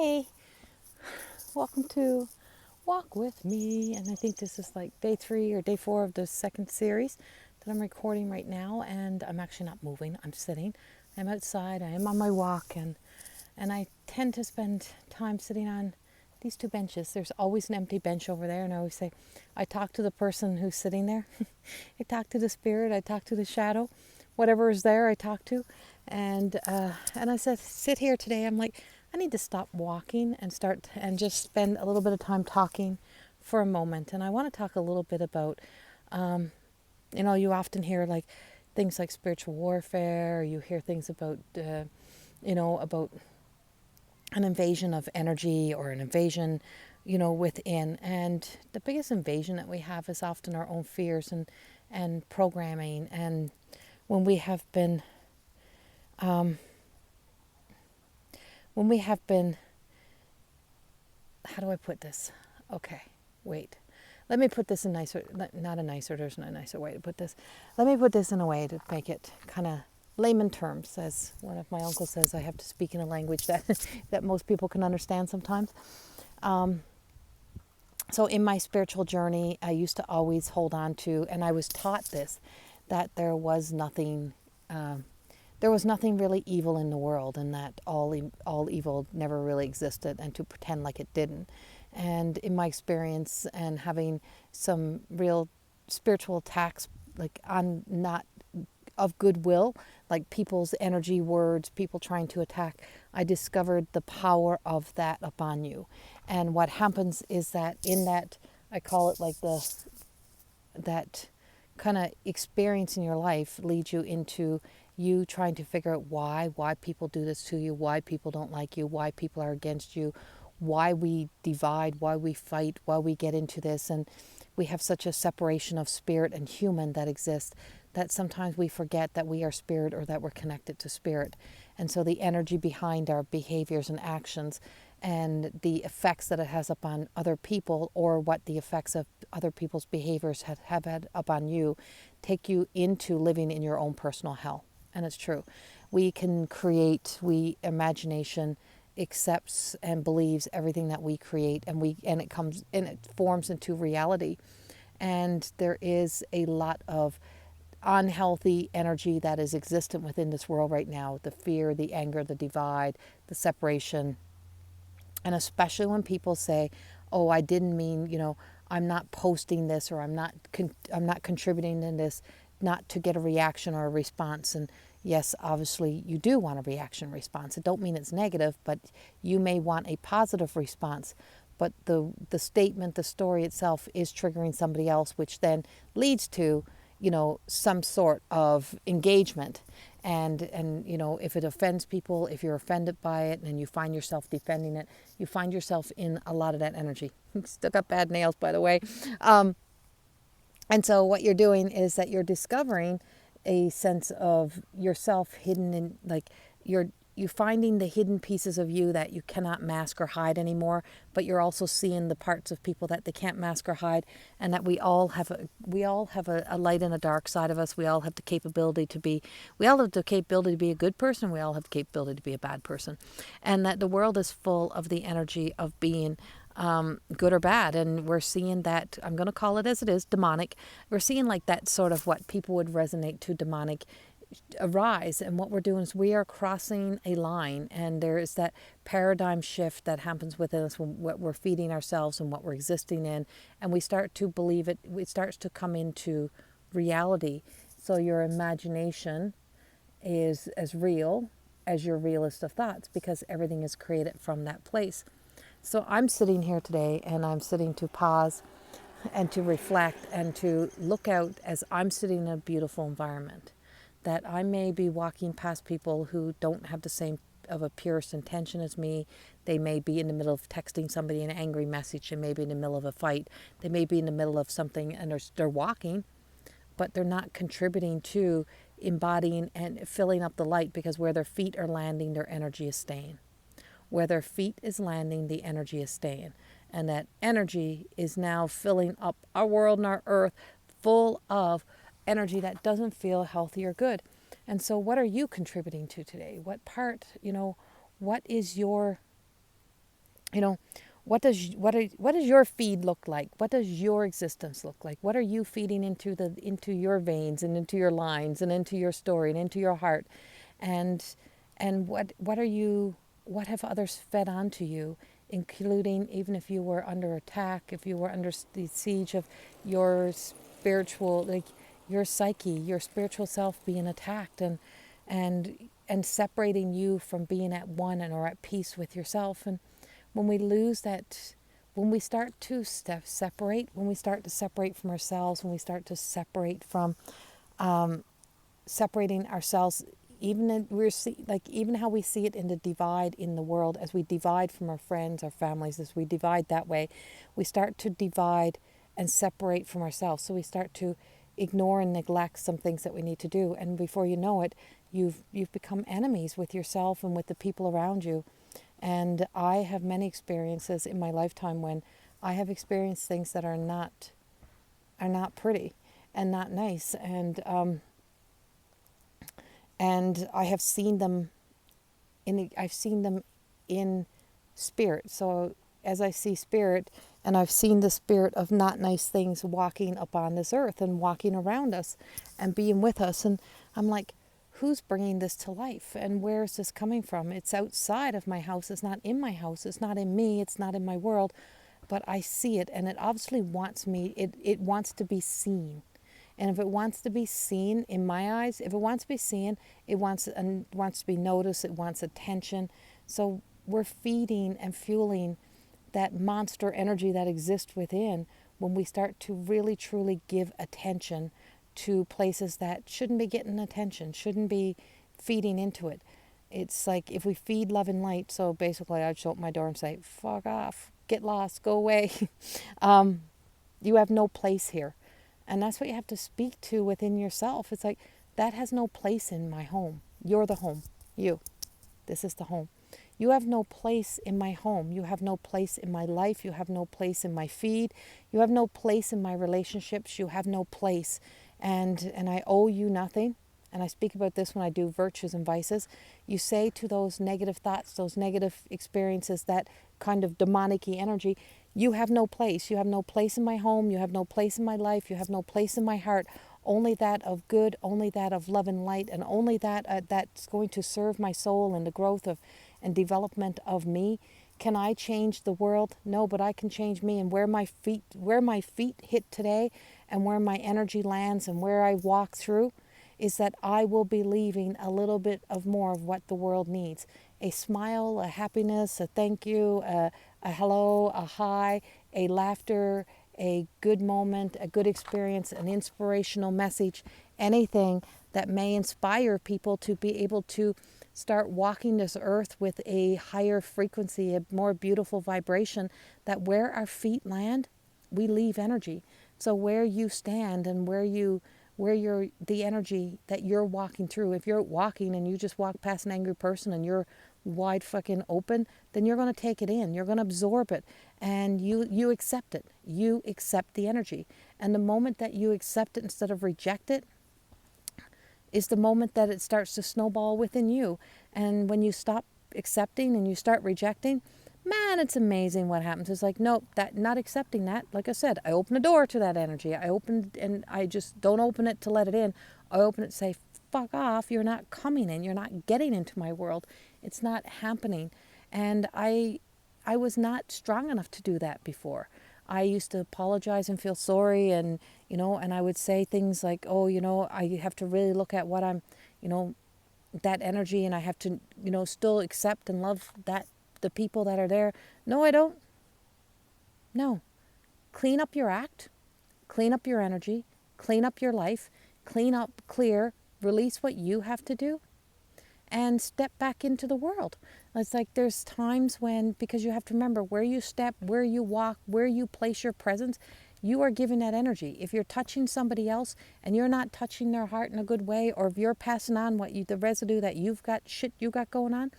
Hey, welcome to Walk With Me. And I think this is like day 3 or day 4 of the second series that I'm recording right now. And I'm actually not moving, I'm sitting. I'm outside, I am on my walk, and I tend to spend time sitting on these 2 benches. There's always an empty bench over there, and I always say, I talk to the person who's sitting there. I talk to the spirit, I talk to the shadow, whatever is there, I talk to. And I said, sit here today. I'm like, I need to stop walking and start and just spend a little bit of time talking for a moment. And I want to talk a little bit about, you often hear like things like spiritual warfare, or you hear things about, about an invasion of energy or an invasion, within. And the biggest invasion that we have is often our own fears and programming. And when we have been, when we have been, how do I put this? Okay, wait. Let me put this in nicer, not a nicer, there's no nicer way to put this. Let me put this in a way to make it kind of layman terms. As one of my uncles says, I have to speak in a language that, that most people can understand sometimes. So in my spiritual journey, I used to always hold on to, and I was taught this, that there was nothing really evil in the world, and that all evil never really existed, and to pretend like it didn't. And in my experience, and having some real spiritual attacks, like on not of goodwill, like people's energy, words, people trying to attack, I discovered the power of that upon you. And what happens is that in that, I call it like that kind of experience in your life leads you into you trying to figure out why people do this to you, why people don't like you, why people are against you, why we divide, why we fight, why we get into this. And we have such a separation of spirit and human that exists that sometimes we forget that we are spirit, or that we're connected to spirit. And so the energy behind our behaviors and actions, and the effects that it has upon other people, or what the effects of other people's behaviors have had upon you, take you into living in your own personal hell. And it's true. We can create, imagination accepts and believes everything that we create, and it forms into reality. And there is a lot of unhealthy energy that is existent within this world right now: the fear, the anger, the divide, the separation. And especially when people say, oh, I didn't mean, I'm not posting this, or I'm not contributing in this not to get a reaction or a response. And yes, obviously you do want a reaction response. It don't mean it's negative, but you may want a positive response. But the statement, the story itself is triggering somebody else, which then leads to, some sort of engagement. And if it offends people, if you're offended by it and you find yourself defending it, you find yourself in a lot of that energy. Still got bad nails, by the way. And so what you're doing is that you're discovering a sense of yourself hidden in, like, you're finding the hidden pieces of you that you cannot mask or hide anymore, but you're also seeing the parts of people that they can't mask or hide. And that we all have a light and a dark side of us. We all have the capability to be a good person. We all have the capability to be a bad person. And that the world is full of the energy of being good or bad. And we're seeing that, I'm going to call it as it is, demonic. We're seeing like that sort of what people would resonate to, demonic, arise. And what we're doing is we are crossing a line, and there is that paradigm shift that happens within us when what we're feeding ourselves and what we're existing in, and we start to believe it. It starts to come into reality. So your imagination is as real as your realist of thoughts, because everything is created from that place. So I'm sitting here today, and I'm sitting to pause and to reflect and to look out as I'm sitting in a beautiful environment. That I may be walking past people who don't have the same of a purest intention as me. They may be in the middle of texting somebody an angry message. They may be in the middle of a fight. They may be in the middle of something, and they're walking, but they're not contributing to embodying and filling up the light, because where their feet are landing, their energy is staying. Where their feet is landing, the energy is staying. And that energy is now filling up our world and our earth full of energy that doesn't feel healthy or good. And so what are you contributing to today? What part, what is your You know, what does your feed look like? What does your existence look like? What are you feeding into your veins and into your lines and into your story and into your heart? And what have others fed onto you, including even if you were under attack, if you were under the siege of your spiritual, like your psyche, your spiritual self being attacked, and separating you from being at one and or at peace with yourself. And when we lose that, when we start to separate, when we start to separate from ourselves, when we start to separate from separating ourselves, even even how we see it in the divide in the world, as we divide from our friends, our families, as we divide that way, we start to divide and separate from ourselves. So we start to ignore and neglect some things that we need to do, and before you know it, you've become enemies with yourself and with the people around you. And I have many experiences in my lifetime when I have experienced things that are not pretty and not nice, and I have seen them I've seen them in spirit. So as I see spirit, and I've seen the spirit of not nice things walking upon this earth and walking around us and being with us, and I'm like, who's bringing this to life, and where is this coming from? It's outside of my house. It's not in my house. It's not in me. It's not in my world, but I see it, and it obviously wants me. It wants to be seen. And if it wants to be seen, in my eyes, if it wants to be seen, it wants to be noticed, it wants attention. So we're feeding and fueling that monster energy that exists within when we start to really truly give attention to places that shouldn't be getting attention, shouldn't be feeding into it. It's like if we feed love and light, so basically I'd show up my door and say, fuck off, get lost, go away. You have no place here. And that's what you have to speak to within yourself. It's like, that has no place in my home. You're the home. You. This is the home. You have no place in my home. You have no place in my life. You have no place in my feed. You have no place in my relationships. You have no place. And I owe you nothing. And I speak about this when I do virtues and vices. You say to those negative thoughts, those negative experiences, that kind of demonic-y energy, you have no place. You have no place in my home. You have no place in my life. You have no place in my heart. Only that of good, only that of love and light, and only that that's going to serve my soul and the growth of and development of me. Can I change the world? No, but I can change me. And where my feet hit today, and where my energy lands, and where I walk through, is that I will be leaving a little bit of more of what the world needs. A smile, a happiness, a thank you, a hello, a hi, a laughter, a good moment, a good experience, an inspirational message, anything that may inspire people to be able to start walking this earth with a higher frequency, a more beautiful vibration, that where our feet land, we leave energy. So where you stand and where you're the energy that you're walking through, if you're walking and you just walk past an angry person and you're wide fucking open, then you're going to take it in, you're going to absorb it, and you accept it. You accept the energy, and the moment that you accept it instead of reject it is the moment that it starts to snowball within you. And when you stop accepting and you start rejecting, man, it's amazing what happens. It's like, nope, that, not accepting that. Like I said, I open the door to that energy. I open, and I just don't open it to let it in. I open it to say, fuck off, you're not coming in. You're not getting into my world. It's not happening. And I was not strong enough to do that before. I used to apologize and feel sorry, and and I would say things like, oh, I have to really look at what I'm, that energy, and I have to, still accept and love that the people that are there. No, I don't. No. Clean up your act, clean up your energy, clean up your life, clean up, clear, release what you have to do, and step back into the world. It's like there's times when, because you have to remember, where you step, where you walk, where you place your presence, you are giving that energy. If you're touching somebody else and you're not touching their heart in a good way, or if you're passing on the residue that you've got, shit you got going on,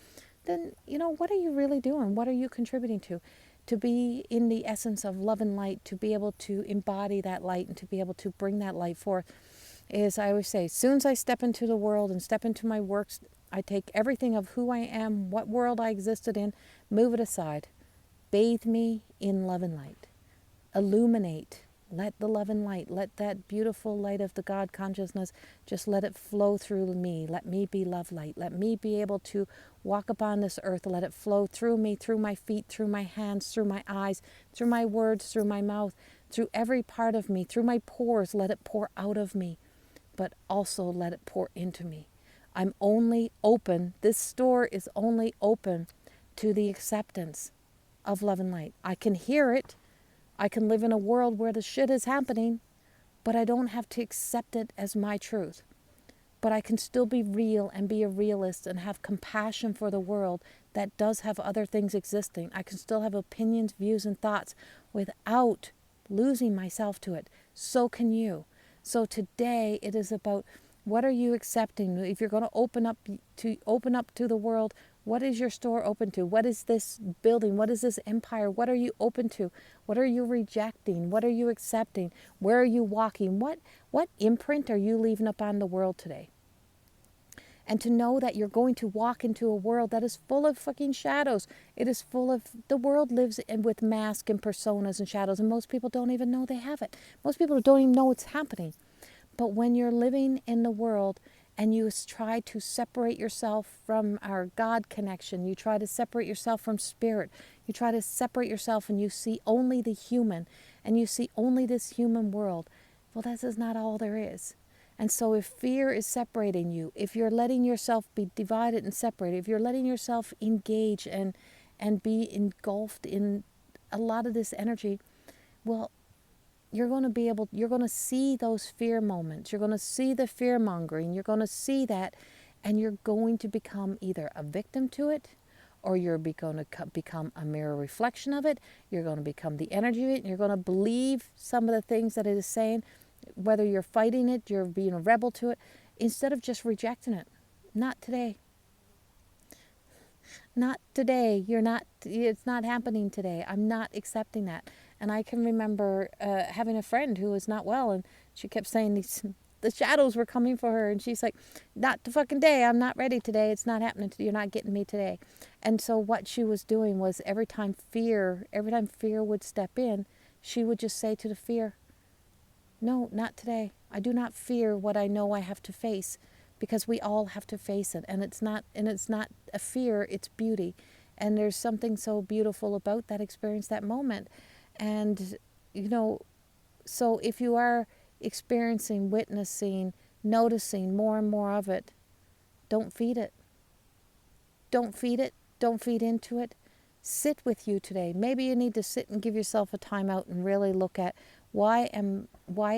then, what are you really doing? What are you contributing to? To be in the essence of love and light, to be able to embody that light and to be able to bring that light forth, is, I always say, as soon as I step into the world and step into my works, I take everything of who I am, what world I existed in, move it aside. bathe me in love and light. Illuminate. Let the love and light, let that beautiful light of the God consciousness, just let it flow through me. Let me be love light. Let me be able to walk upon this earth. Let it flow through me, through my feet, through my hands, through my eyes, through my words, through my mouth, through every part of me, through my pores. Let it pour out of me, but also let it pour into me. I'm only open. This store is only open to the acceptance of love and light. I can hear it. I can live in a world where the shit is happening, but I don't have to accept it as my truth. But I can still be real and be a realist and have compassion for the world that does have other things existing. I can still have opinions, views, and thoughts without losing myself to it. So can you. So today it is about, what are you accepting? If you're going to open up to the world, what is your store open to? What is this building? What is this empire? What are you open to? What are you rejecting? What are you accepting? Where are you walking? What imprint are you leaving up on the world today? And to know that you're going to walk into a world that is full of fucking shadows. It is full of, the world lives with masks and personas and shadows, and most people don't even know they have it. Most people don't even know it's happening. But when you're living in the world and you try to separate yourself from our God connection, you try to separate yourself from spirit, you try to separate yourself and you see only the human and you see only this human world, well, this is not all there is. And so if fear is separating you, if you're letting yourself be divided and separated, if you're letting yourself engage and be engulfed in a lot of this energy, well, you're going to see those fear moments. You're going to see the fear mongering. You're going to see that, and you're going to become either a victim to it, or you're going to become a mirror reflection of it. You're going to become the energy of it. And you're going to believe some of the things that it is saying, whether you're fighting it, you're being a rebel to it, instead of just rejecting it. Not today. Not today. It's not happening today. I'm not accepting that. And I can remember having a friend who was not well, and she kept saying the shadows were coming for her, and she's like, not the fucking day. I'm not ready today. It's not happening. You're not getting me today. And so what she was doing was every time fear would step in, she would just say to the fear, no, not today. I do not fear what I know I have to face, because we all have to face it. And it's not a fear, it's beauty. And there's something so beautiful about that experience, that moment. And, so if you are experiencing, witnessing, noticing more and more of it, don't feed it. Don't feed it. Don't feed into it. Sit with you today. Maybe you need to sit and give yourself a time out and really look at why am I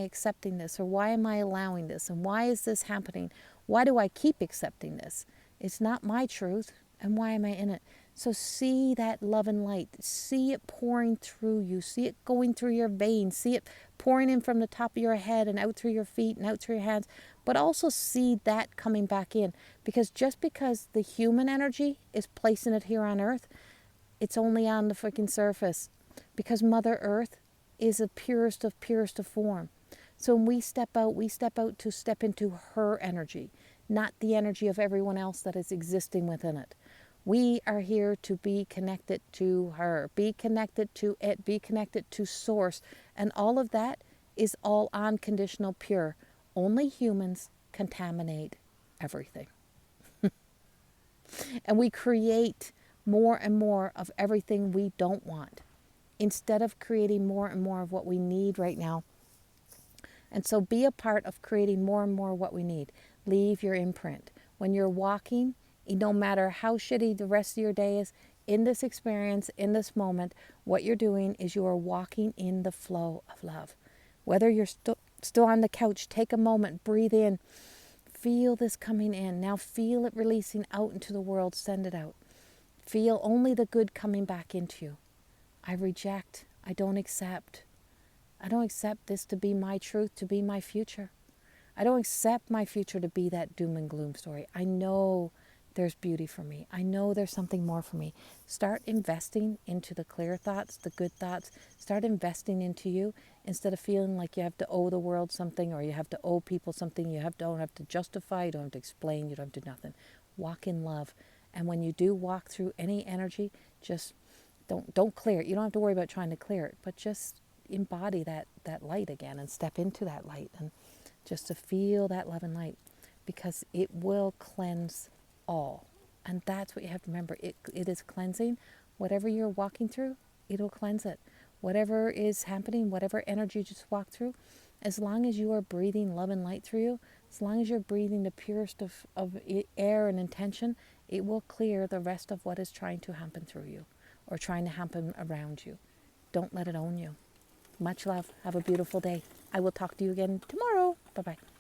accepting this, or why am I allowing this, and why is this happening? Why do I keep accepting this? It's not my truth, and why am I in it? So see that love and light. See it pouring through you. See it going through your veins. See it pouring in from the top of your head and out through your feet and out through your hands. But also see that coming back in. Because just because the human energy is placing it here on Earth, it's only on the freaking surface. Because Mother Earth is the purest of form. So when we step out to step into her energy, not the energy of everyone else that is existing within it. We are here to be connected to her, be connected to it, be connected to source. And all of that is all unconditional, pure. Only humans contaminate everything. And we create more and more of everything we don't want, instead of creating more and more of what we need right now. And so be a part of creating more and more what we need. Leave your imprint. When you're walking, no matter how shitty the rest of your day is, in this experience, in this moment, what you're doing is you are walking in the flow of love. Whether you're still on the couch, take a moment, breathe in, feel this coming in. Now feel it releasing out into the world, send it out. Feel only the good coming back into you. I reject, I don't accept. I don't accept this to be my truth, to be my future. I don't accept my future to be that doom and gloom story. I know there's beauty for me. I know there's something more for me. Start investing into the clear thoughts, the good thoughts. Start investing into you instead of feeling like you have to owe the world something, or you have to owe people something. You don't have to justify, you don't have to explain, you don't have to do nothing. Walk in love And when you do walk through any energy, just don't clear it. You don't have to worry about trying to clear it, but just embody that light again and step into that light, and just to feel that love and light, because it will cleanse all. And that's what you have to remember. It is cleansing. Whatever you're walking through, it'll cleanse it. Whatever is happening, whatever energy you just walk through, as long as you are breathing love and light through you, as long as you're breathing the purest of air and intention, it will clear the rest of what is trying to happen through you or trying to happen around you. Don't let it own you. Much love. Have a beautiful day. I will talk to you again tomorrow. Bye-bye.